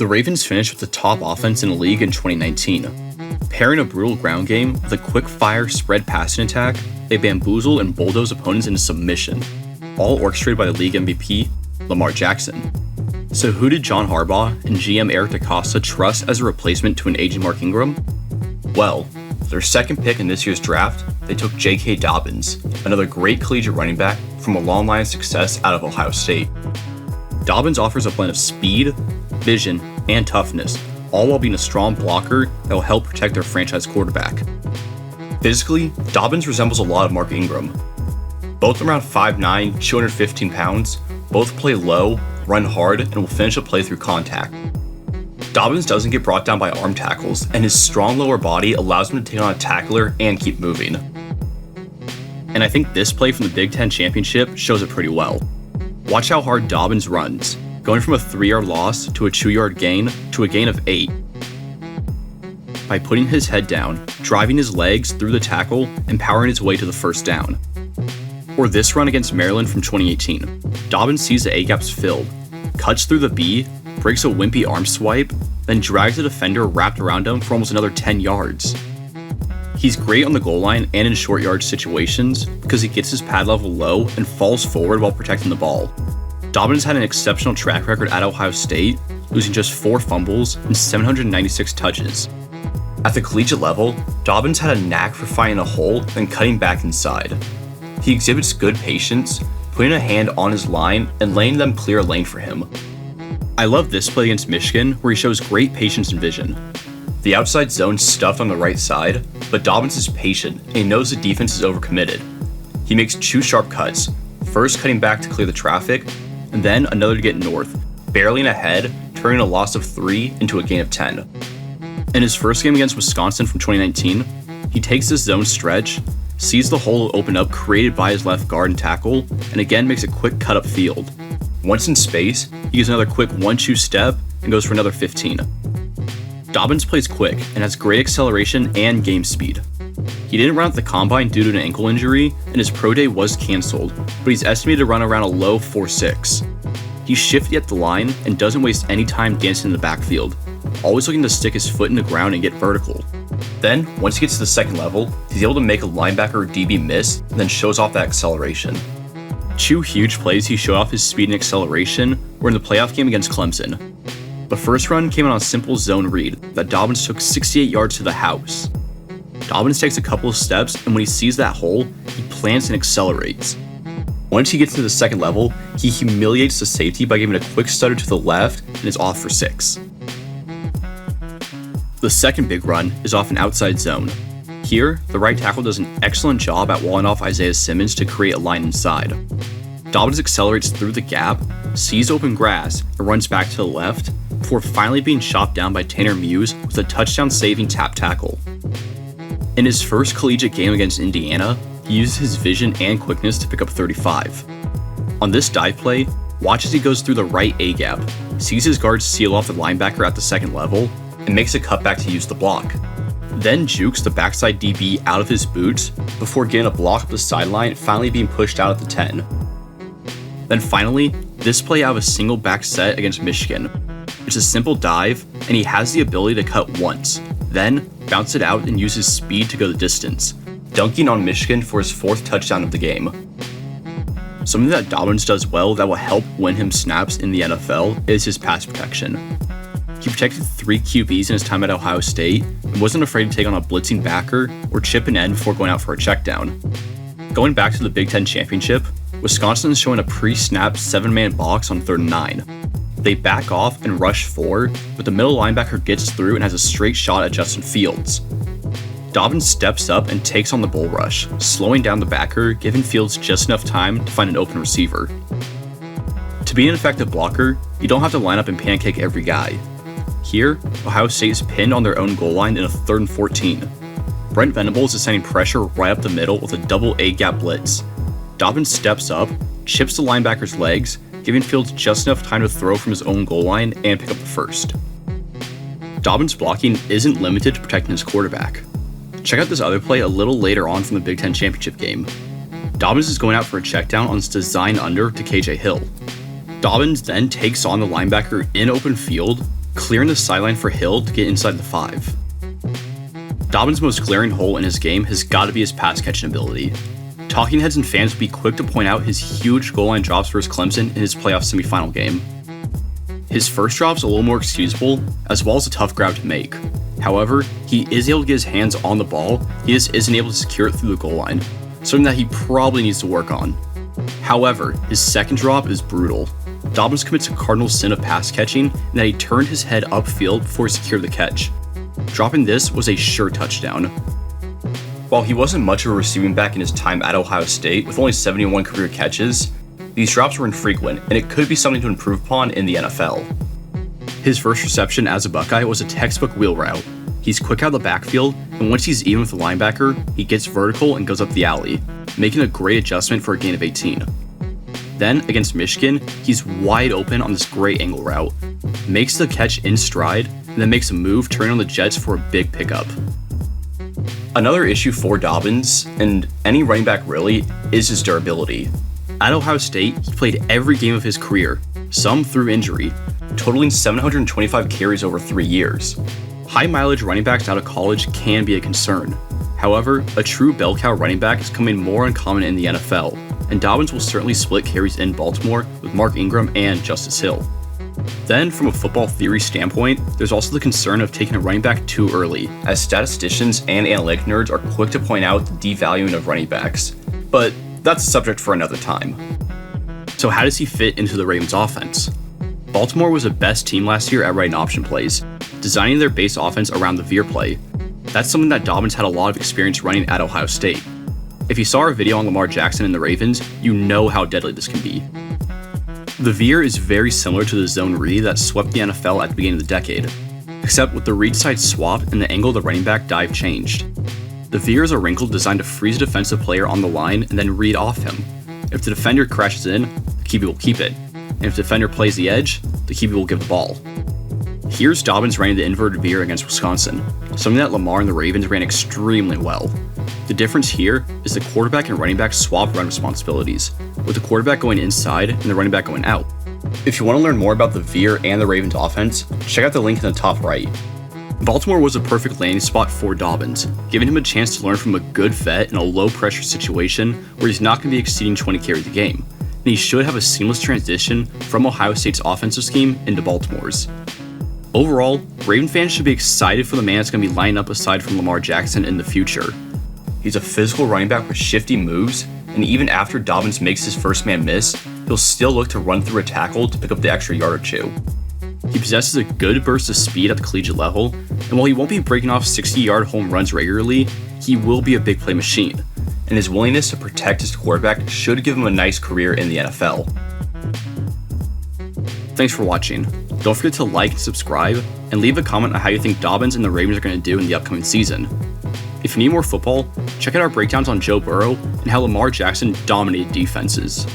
The Ravens finished with the top offense in the league in 2019. Pairing a brutal ground game with a quick-fire spread passing attack, they bamboozle and bulldoze opponents into submission, all orchestrated by the league MVP, Lamar Jackson. So who did John Harbaugh and GM Eric DeCosta trust as a replacement to an aging Mark Ingram? Well, their second pick in this year's draft, they took JK Dobbins, another great collegiate running back from a long line of success out of Ohio State. Dobbins offers a blend of speed, vision, and toughness, all while being a strong blocker that will help protect their franchise quarterback. Physically, Dobbins resembles a lot of Mark Ingram. Both around 5'9", 215 pounds, both play low, run hard, and will finish a play through contact. Dobbins doesn't get brought down by arm tackles, and his strong lower body allows him to take on a tackler and keep moving. And I think this play from the Big Ten Championship shows it pretty well. Watch how hard Dobbins runs, going from a 3-yard loss to a 2-yard gain to a gain of 8. By putting his head down, driving his legs through the tackle, and powering his way to the first down. Or this run against Maryland from 2018. Dobbins sees the A-gaps filled, cuts through the B, breaks a wimpy arm swipe, then drags the defender wrapped around him for almost another 10 yards. He's great on the goal line and in short yard situations because he gets his pad level low and falls forward while protecting the ball. Dobbins had an exceptional track record at Ohio State, losing just 4 fumbles and 796 touches. At the collegiate level, Dobbins had a knack for finding a hole and cutting back inside. He exhibits good patience, putting a hand on his line and letting them clear a lane for him. I love this play against Michigan where he shows great patience and vision. The outside zone's stuffed on the right side, but Dobbins is patient and he knows the defense is overcommitted. He makes 2 sharp cuts, first cutting back to clear the traffic, and then another to get north, barreling ahead, turning a loss of 3 into a gain of 10. In his first game against Wisconsin from 2019, he takes this zone stretch, sees the hole open up created by his left guard and tackle, and again makes a quick cut up field. Once in space, he gives another quick 1-2 step and goes for another 15. Dobbins plays quick and has great acceleration and game speed. He didn't run at the combine due to an ankle injury, and his pro day was canceled, but he's estimated to run around a low 4.6. He's shifty at the line and doesn't waste any time dancing in the backfield, always looking to stick his foot in the ground and get vertical. Then, once he gets to the second level, he's able to make a linebacker or DB miss and then shows off that acceleration. 2 huge plays he showed off his speed and acceleration were in the playoff game against Clemson. The first run came on a simple zone read that Dobbins took 68 yards to the house. Dobbins takes a couple of steps, and when he sees that hole, he plants and accelerates. Once he gets to the second level, he humiliates the safety by giving a quick stutter to the left and is off for 6. The second big run is off an outside zone. Here, the right tackle does an excellent job at walling off Isaiah Simmons to create a line inside. Dobbins accelerates through the gap, sees open grass, and runs back to the left, before finally being shot down by Tanner Muse with a touchdown-saving tap tackle. In his first collegiate game against Indiana, he used his vision and quickness to pick up 35. On this dive play, watch as he goes through the right A-gap, sees his guards seal off the linebacker at the second level, and makes a cutback to use the block. Then jukes the backside DB out of his boots before getting a block up the sideline, finally being pushed out at the 10. Then finally, this play out of a single back set against Michigan. It's a simple dive, and he has the ability to cut once, then bounce it out and use his speed to go the distance, dunking on Michigan for his 4th touchdown of the game. Something that Dobbins does well that will help win him snaps in the NFL is his pass protection. He protected 3 QBs in his time at Ohio State and wasn't afraid to take on a blitzing backer or chip an end before going out for a check down. Going back to the Big Ten Championship, Wisconsin is showing a pre-snap 7-man box on 3rd and 9. They back off and rush 4, but the middle linebacker gets through and has a straight shot at Justin Fields. Dobbins steps up and takes on the bull rush, slowing down the backer, giving Fields just enough time to find an open receiver. To be an effective blocker, you don't have to line up and pancake every guy. Here, Ohio State is pinned on their own goal line in a 3rd and 14. Brent Venables is sending pressure right up the middle with a double A-gap blitz. Dobbins steps up, chips the linebacker's legs, giving Fields just enough time to throw from his own goal line and pick up the first. Dobbins' blocking isn't limited to protecting his quarterback. Check out this other play a little later on from the Big Ten Championship game. Dobbins is going out for a check down on his design under to KJ Hill. Dobbins then takes on the linebacker in open field, clearing the sideline for Hill to get inside the 5. Dobbins' most glaring hole in his game has got to be his pass catching ability. Talking heads and fans will be quick to point out his huge goal line drops versus Clemson in his playoff semifinal game. His first drop's a little more excusable, as well as a tough grab to make. However, he is able to get his hands on the ball, he just isn't able to secure it through the goal line, something that he probably needs to work on. However, his second drop is brutal. Dobbins commits a cardinal sin of pass catching in that he turned his head upfield before he secured the catch. Dropping this was a sure touchdown. While he wasn't much of a receiving back in his time at Ohio State with only 71 career catches, these drops were infrequent and it could be something to improve upon in the NFL. His first reception as a Buckeye was a textbook wheel route. He's quick out of the backfield, and once he's even with the linebacker, he gets vertical and goes up the alley, making a great adjustment for a gain of 18. Then, against Michigan, he's wide open on this great angle route, makes the catch in stride, and then makes a move turning on the Jets for a big pickup. Another issue for Dobbins, and any running back really, is his durability. At Ohio State, he played every game of his career, some through injury, totaling 725 carries over 3 years. High mileage running backs out of college can be a concern. However, a true bell cow running back is becoming more uncommon in the NFL, and Dobbins will certainly split carries in Baltimore with Mark Ingram and Justice Hill. Then, from a football theory standpoint, there's also the concern of taking a running back too early, as statisticians and analytic nerds are quick to point out the devaluing of running backs. But that's a subject for another time. So how does he fit into the Ravens offense? Baltimore was the best team last year at writing option plays, designing their base offense around the veer play. That's something that Dobbins had a lot of experience running at Ohio State. If you saw our video on Lamar Jackson and the Ravens, you know how deadly this can be. The veer is very similar to the zone read that swept the NFL at the beginning of the decade, except with the read side swapped and the angle of the running back dive changed. The veer is a wrinkle designed to freeze a defensive player on the line and then read off him. If the defender crashes in, the QB will keep it, and if the defender plays the edge, the QB will give the ball. Here's Dobbins running the inverted veer against Wisconsin, something that Lamar and the Ravens ran extremely well. The difference here is the quarterback and running back swap run responsibilities, with the quarterback going inside and the running back going out. If you want to learn more about the veer and the Ravens offense, check out the link in the top right. Baltimore was a perfect landing spot for Dobbins, giving him a chance to learn from a good vet in a low-pressure situation where he's not going to be exceeding 20 carries a game, and he should have a seamless transition from Ohio State's offensive scheme into Baltimore's. Overall, Raven fans should be excited for the man that's going to be lining up aside from Lamar Jackson in the future. He's a physical running back with shifty moves, and even after Dobbins makes his first man miss, he'll still look to run through a tackle to pick up the extra yard or two. He possesses a good burst of speed at the collegiate level, and while he won't be breaking off 60-yard home runs regularly, he will be a big play machine, and his willingness to protect his quarterback should give him a nice career in the NFL. Thanks for watching. Don't forget to like and subscribe, and leave a comment on how you think Dobbins and the Ravens are going to do in the upcoming season. If you need more football, check out our breakdowns on Joe Burrow and how Lamar Jackson dominated defenses.